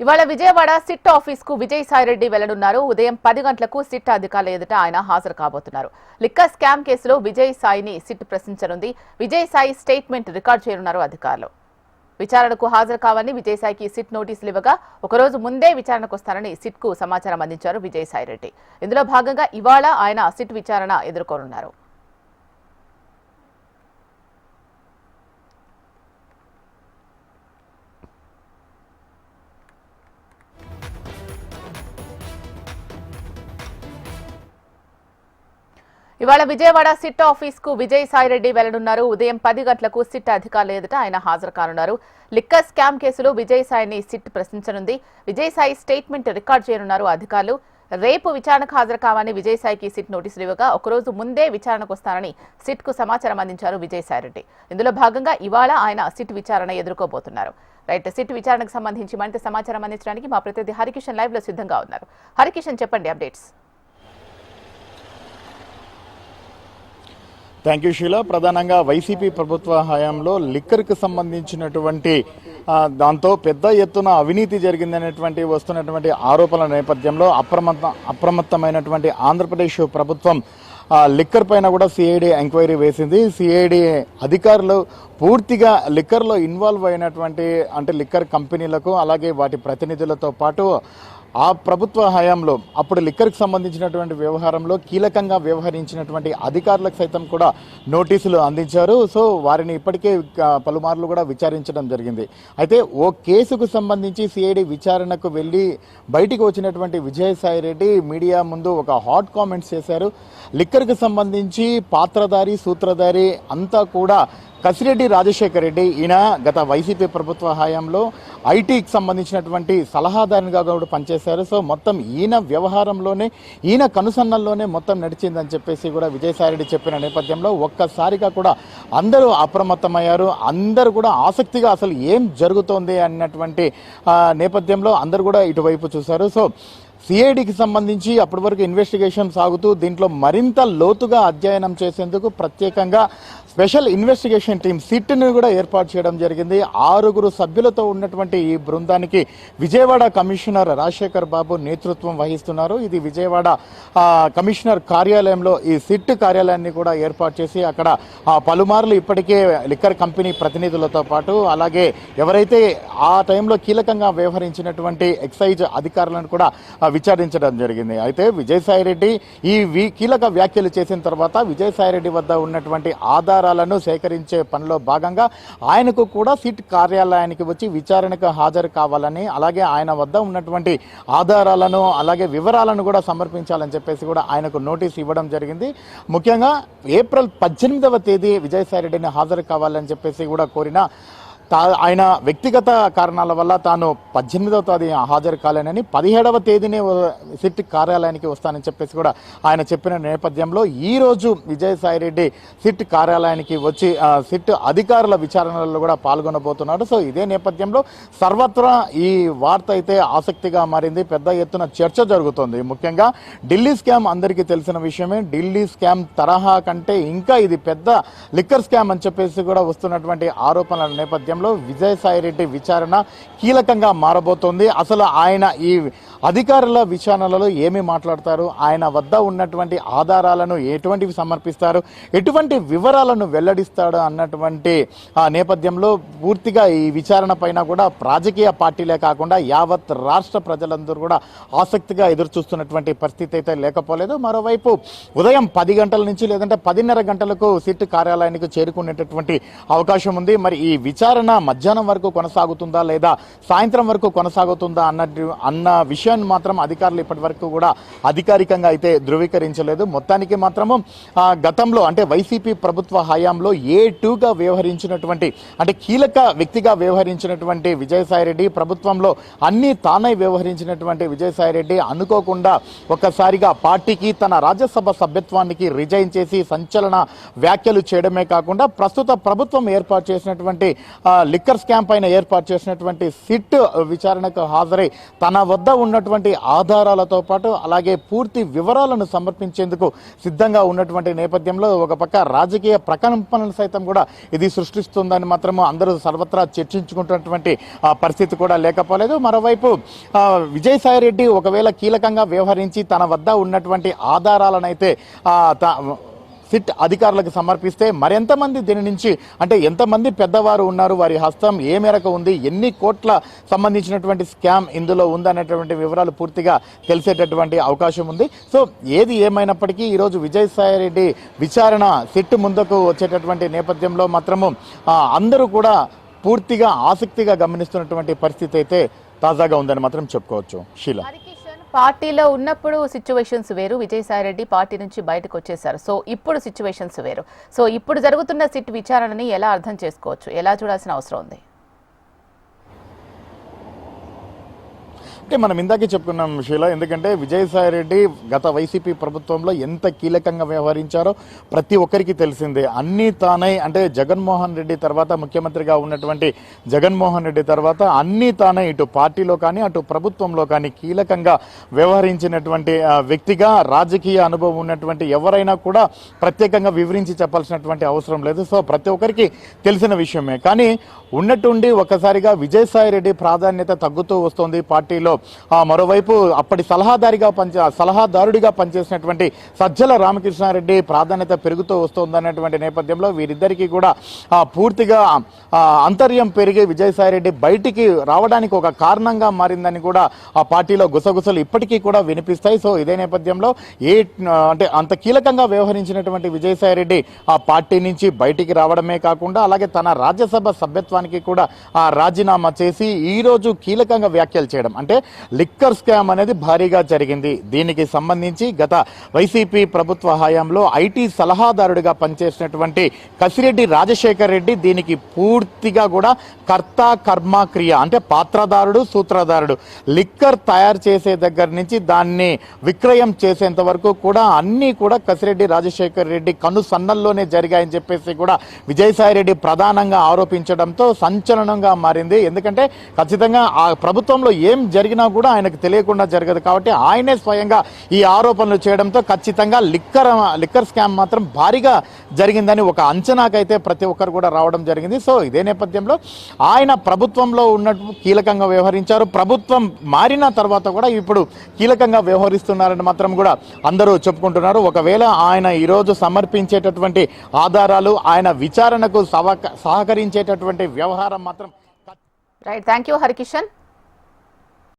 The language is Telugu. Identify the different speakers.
Speaker 1: ఇవాళ విజయవాడ సిట్ ఆఫీస్ కు విజయసాయిరెడ్డి వెళ్లనున్నారు. ఉదయం 10 గంటలకు సిట్ అధికారుల ఎదుట ఆయన హాజరు కాబోతున్నారు. లిక్కర్ స్కామ్ కేసులో విజయసాయిని సిట్ ప్రశ్నించనుంది. విజయసాయి స్టేట్మెంట్ రికార్డ్ చేయనున్నారు అధికారులు. విచారణకు హాజరు కావాలని విజయసాయికి సిట్ నోటీసులు ఇవ్వగా ఒకరోజు ముందే విచారణకు వస్తారని సిట్ కు సమాచారం అందించారు విజయసాయిరెడ్డి. ఇందులో భాగంగా ఇవాళ ఆయన సిట్ విచారణ ఎదుర్కోనున్నారు. ఇవాళ విజయవాడ సిట్ ఆఫీస్ కు విజయసాయిరెడ్డి వెళ్లనున్నారు. ఉదయం 10 గంటలకు సిట్ అధికారుల ఎదుట ఆయన హాజరు కానున్నారు. లిక్కర్ స్కామ్ కేసులో విజయసాయిని సిట్ ప్రశ్నించనుంది. విజయసాయి స్టేట్మెంట్ రికార్డ్ చేయనున్నారు అధికారులు. రేపు విచారణకు హాజరు కావాలని విజయసాయికి సిట్ నోటీసులు ఇవ్వగా ఒకరోజు ముందే విచారణకు వస్తారని సిట్ కు సమాచారం అందించారు విజయసాయిరెడ్డి. ఇందులో భాగంగా ఇవాళ ఆయన సిట్ విచారణ ఎదుర్కోబోతున్నారు. రైట్, సిట్ విచారణకు సంబంధించి మరింత సమాచారం అందించడానికి మా ప్రతినిధి హరికిషన్ లైవ్ లో సిద్ధంగా ఉన్నారు. హరికిషన్, చెప్పండి అప్డేట్స్.
Speaker 2: Thank you Sheela. ప్రధానంగా వైసీపీ ప్రభుత్వ హయాంలో లిక్కర్కి సంబంధించినటువంటి దాంతో పెద్ద ఎత్తున అవినీతి జరిగిందనేటువంటి వస్తున్నటువంటి ఆరోపణల నేపథ్యంలో అప్రమత్తమైనటువంటి ఆంధ్రప్రదేశ్ ప్రభుత్వం లిక్కర్ పైన కూడా సిఐడి ఎంక్వైరీ వేసింది. సిఐడి అధికారులు పూర్తిగా లిక్కర్లో ఇన్వాల్వ్ అయినటువంటి అంటే లిక్కర్ కంపెనీలకు అలాగే వాటి ప్రతినిధులతో పాటు ఆ ప్రభుత్వ హయాంలో అప్పుడు లిక్కర్కి సంబంధించినటువంటి వ్యవహారంలో కీలకంగా వ్యవహరించినటువంటి అధికారులకు సైతం కూడా నోటీసులు అందించారు. సో వారిని ఇప్పటికే పలుమార్లు కూడా విచారించడం జరిగింది. అయితే ఓ కేసుకు సంబంధించి సిఐడి విచారణకు వెళ్ళి బయటికి వచ్చినటువంటి విజయసాయిరెడ్డి మీడియా ముందు ఒక హాట్ కామెంట్స్ చేశారు. లిక్కర్కి సంబంధించి పాత్రధారి సూత్రధారి అంతా కూడా కసిరెడ్డి రాజశేఖర్ రెడ్డి. ఈయన గత వైసీపీ ప్రభుత్వ హయాంలో ఐటీకి సంబంధించినటువంటి సలహాదారునిగా కూడా పనిచేశారు. సో మొత్తం ఈయన వ్యవహారంలోనే ఈయన కనుసన్నల్లోనే మొత్తం నడిచిందని చెప్పేసి కూడా విజయసాయిరెడ్డి చెప్పిన నేపథ్యంలో ఒక్కసారిగా కూడా అందరూ అప్రమత్తమయ్యారు. అందరూ కూడా ఆసక్తిగా అసలు ఏం జరుగుతోంది అన్నటువంటి నేపథ్యంలో అందరూ కూడా ఇటువైపు చూశారు. సో సిఐడికి సంబంధించి అప్పటి వరకు ఇన్వెస్టిగేషన్ సాగుతూ దీంట్లో మరింత లోతుగా అధ్యయనం చేసేందుకు ప్రత్యేకంగా స్పెషల్ ఇన్వెస్టిగేషన్ టీం సిట్ను కూడా ఏర్పాటు చేయడం జరిగింది. 6 సభ్యులతో ఉన్నటువంటి ఈ బృందానికి విజయవాడ కమిషనర్ రాజశేఖర్ బాబు నేతృత్వం వహిస్తున్నారు. ఇది విజయవాడ కమిషనర్ కార్యాలయంలో ఈ సిట్ కార్యాలయాన్ని కూడా ఏర్పాటు చేసి అక్కడ పలుమార్లు ఇప్పటికే లిక్కర్ కంపెనీ ప్రతినిధులతో పాటు అలాగే ఎవరైతే ఆ టైంలో కీలకంగా వ్యవహరించినటువంటి ఎక్సైజ్ అధికారులను కూడా విచారించడం జరిగింది. అయితే విజయసాయిరెడ్డి ఈ కీలక వ్యాఖ్యలు చేసిన తర్వాత విజయసాయిరెడ్డి వద్ద ఉన్నటువంటి ఆధారాలను సేకరించే పనిలో భాగంగా ఆయనకు కూడా సిట్ కార్యాలయానికి వచ్చి విచారణకు హాజరు కావాలని అలాగే ఆయన వద్ద ఉన్నటువంటి ఆధారాలను అలాగే వివరాలను కూడా సమర్పించాలని చెప్పేసి కూడా ఆయనకు నోటీస్ ఇవ్వడం జరిగింది. ముఖ్యంగా ఏప్రిల్ 18వ తేదీ విజయసాయిరెడ్డిని హాజరు కావాలని చెప్పేసి కూడా కోరిన ఆయన వ్యక్తిగత కారణాల వల్ల తాను 18వ తేదీ హాజరు కాలేనని 17వ తేదీనే సిట్ కార్యాలయానికి వస్తానని చెప్పేసి కూడా ఆయన చెప్పిన నేపథ్యంలో ఈరోజు విజయసాయిరెడ్డి సిట్ కార్యాలయానికి వచ్చి సిట్ అధికారుల విచారణలో కూడా పాల్గొనబోతున్నాడు. సో ఇదే నేపథ్యంలో సర్వత్రా ఈ వార్త అయితే ఆసక్తిగా మారింది. పెద్ద ఎత్తున చర్చ జరుగుతోంది. ముఖ్యంగా ఢిల్లీ స్కామ్ అందరికీ తెలిసిన విషయమే. ఢిల్లీ స్కామ్ తరహా కంటే ఇంకా ఇది పెద్ద లిక్కర్ స్కామ్ అని చెప్పేసి కూడా వస్తున్నటువంటి ఆరోపణల నేపథ్యం విజయసాయిరెడ్డి విచారణ కీలకంగా మారబోతోంది. అసలు ఆయన ఈ అధికారుల విచారణలో ఏమి మాట్లాడతారు, ఆయన వద్ద ఉన్నటువంటి ఆధారాలను ఎటువంటివి సమర్పిస్తారు, ఎటువంటి వివరాలను వెల్లడిస్తాడు అన్నటువంటి నేపథ్యంలో పూర్తిగా ఈ విచారణ పైన కూడా రాజకీయ పార్టీలే కాకుండా యావత్ రాష్ట్ర ప్రజలందరూ కూడా ఆసక్తిగా ఎదురు చూస్తున్నటువంటి పరిస్థితి అయితే లేకపోలేదు. మరోవైపు ఉదయం 10 గంటల నుంచి లేదంటే 10:30 గంటలకు సిట్ కార్యాలయానికి చేరుకునేటటువంటి అవకాశం ఉంది. మరి ఈ విచారణ మధ్యాహ్నం వరకు కొనసాగుతుందా లేదా సాయంత్రం వరకు కొనసాగుతుందా అన్న విషయాన్ని మాత్రం అధికారులు ఇప్పటి వరకు కూడా అధికారికంగా అయితే ధృవీకరించలేదు. మొత్తానికి మాత్రము గతంలో అంటే వైసీపీ ప్రభుత్వ హయాంలో A2గా వ్యవహరించినటువంటి అంటే కీలక వ్యక్తిగా వ్యవహరించినటువంటి విజయసాయిరెడ్డి ప్రభుత్వంలో అన్ని తానై వ్యవహరించినటువంటి విజయసాయిరెడ్డి అనుకోకుండా ఒక్కసారిగా పార్టీకి తన రాజ్యసభ సభ్యత్వానికి రిజైన్ చేసి సంచలన వ్యాఖ్యలు చేయడమే కాకుండా ప్రస్తుత ప్రభుత్వం ఏర్పాటు చేసినటువంటి లిక్కర్ స్కామ్ పైన ఏర్పాటు చేసినటువంటి సిట్ విచారణకు హాజరై తన వద్ద ఉన్నటువంటి ఆధారాలతో పాటు అలాగే పూర్తి వివరాలను సమర్పించేందుకు సిద్ధంగా ఉన్నటువంటి నేపథ్యంలో ఒక పక్క రాజకీయ ప్రకంపనలు సైతం కూడా ఇది సృష్టిస్తుందని మాత్రం అందరూ సర్వత్రా చర్చించుకుంటున్నటువంటి పరిస్థితి కూడా లేకపోలేదు. మరోవైపు విజయసాయిరెడ్డి ఒకవేళ కీలకంగా వ్యవహరించి తన వద్ద ఉన్నటువంటి ఆధారాలనైతే సిట్ అధికారులకు సమర్పిస్తే మరెంతమంది దీని నుంచి అంటే ఎంతమంది పెద్దవారు ఉన్నారు, వారి హస్తం ఏ మేరకు ఉంది, ఎన్ని కోట్ల సంబంధించినటువంటి స్కామ్ ఇందులో ఉందనేటువంటి వివరాలు పూర్తిగా తెలిసేటటువంటి అవకాశం ఉంది. సో ఏది ఏమైనప్పటికీ ఈరోజు విజయసాయిరెడ్డి విచారణ సిట్ ముందుకు వచ్చేటటువంటి నేపథ్యంలో మాత్రము అందరూ కూడా పూర్తిగా ఆసక్తిగా గమనిస్తున్నటువంటి పరిస్థితి అయితే తాజాగా ఉందని మాత్రం చెప్పుకోవచ్చు. షీలా,
Speaker 1: పార్టీలో ఉన్నప్పుడు సిచ్యువేషన్స్ వేరు, విజయసాయిరెడ్డి పార్టీ నుంచి బయటకు వచ్చేసారు. సో ఇప్పుడు సిచ్యువేషన్స్ వేరు. సో ఇప్పుడు జరుగుతున్న సిట్ విచారణని ఎలా అర్థం చేసుకోవచ్చు, ఎలా చూడాల్సిన అవసరం ఉంది?
Speaker 2: అంటే మనం ఇందాకే చెప్పుకున్నాం షీలా, ఎందుకంటే విజయసాయిరెడ్డి గత వైసీపీ ప్రభుత్వంలో ఎంత కీలకంగా వ్యవహరించారో ప్రతి ఒక్కరికి తెలిసిందే. అన్నీ తానై అంటే జగన్మోహన్ రెడ్డి తర్వాత ముఖ్యమంత్రిగా ఉన్నటువంటి జగన్మోహన్ రెడ్డి తర్వాత అన్నీ తానై ఇటు పార్టీలో కానీ అటు ప్రభుత్వంలో కానీ కీలకంగా వ్యవహరించినటువంటి వ్యక్తిగా రాజకీయ అనుభవం ఉన్నటువంటి ఎవరైనా కూడా ప్రత్యేకంగా వివరించి చెప్పాల్సినటువంటి అవసరం లేదు. సో ప్రతి ఒక్కరికి తెలిసిన విషయమే. కానీ ఉన్నట్టుండి ఒక్కసారిగా విజయసాయిరెడ్డి ప్రాధాన్యత తగ్గుతూ వస్తోంది పార్టీలో. మరోవైపు అప్పటి సలహాదారుడిగా పనిచేసినటువంటి సజ్జల రామకృష్ణారెడ్డి ప్రాధాన్యత పెరుగుతూ వస్తోందనేటువంటి నేపథ్యంలో వీరిద్దరికీ కూడా పూర్తిగా అంతర్యం పెరిగి విజయసాయిరెడ్డి బయటికి రావడానికి ఒక కారణంగా మారిందని కూడా ఆ పార్టీలో గుసగుసలు ఇప్పటికీ కూడా వినిపిస్తాయి. సో ఇదే నేపథ్యంలో అంటే అంత కీలకంగా వ్యవహరించినటువంటి విజయసాయిరెడ్డి ఆ పార్టీ నుంచి బయటికి రావడమే కాకుండా అలాగే తన రాజ్యసభ సభ్యత్వానికి కూడా రాజీనామా చేసి ఈ రోజు కీలకంగా వ్యాఖ్యలు చేయడం, అంటే లిక్కర్ స్కామ్ అనేది భారీగా జరిగింది. దీనికి సంబంధించి గత వైసీపీ ప్రభుత్వ హయాంలో ఐటీ సలహాదారుడిగా పనిచేసినటువంటి కసిరెడ్డి రాజశేఖర్ రెడ్డి దీనికి పూర్తిగా కూడా కర్త కర్మ క్రియ, అంటే పాత్రదారుడు సూత్రధారుడు. లిక్కర్ తయారు చేసే దగ్గర నుంచి దాన్ని విక్రయం చేసేంత వరకు కూడా అన్నీ కూడా కసిరెడ్డి రాజశేఖర్ రెడ్డి కన్ను సన్నల్లోనే జరిగాయని చెప్పేసి కూడా విజయసాయిరెడ్డి ప్రధానంగా ఆరోపించడంతో సంచలనంగా మారింది. ఎందుకంటే ఖచ్చితంగా ఆ ప్రభుత్వంలో ఏం జరిగినా కూడా ఆయనకు తెలియకుండా జరగదు కాబట్టి ఆయనే స్వయంగా ఈ ఆరోపణలు చేయడంతో ఖచ్చితంగా లిక్కర్ స్కామ్ మాత్రం భారీగా జరిగిందని ఒక అంచనాకైతే ప్రతి ఒక్కరు కూడా రావడం జరిగింది. సో ఇదే నేపథ్యంలో ఆయన ప్రభుత్వంలో ఉన్నట్టు కీలకంగా వ్యవహరించారు. ప్రభుత్వం మారిన తర్వాత కూడా ఇప్పుడు కీలకంగా వ్యవహరిస్తున్నారని మాత్రం కూడా అందరూ చెప్పుకుంటున్నారు. ఒకవేళ ఆయన ఈరోజు సమర్పించేటటువంటి ఆధారాలు ఆయన విచారణకు సహకరించేటటువంటి వ్యవహారం మాత్రం
Speaker 1: రైట్. Thank you Harikishan.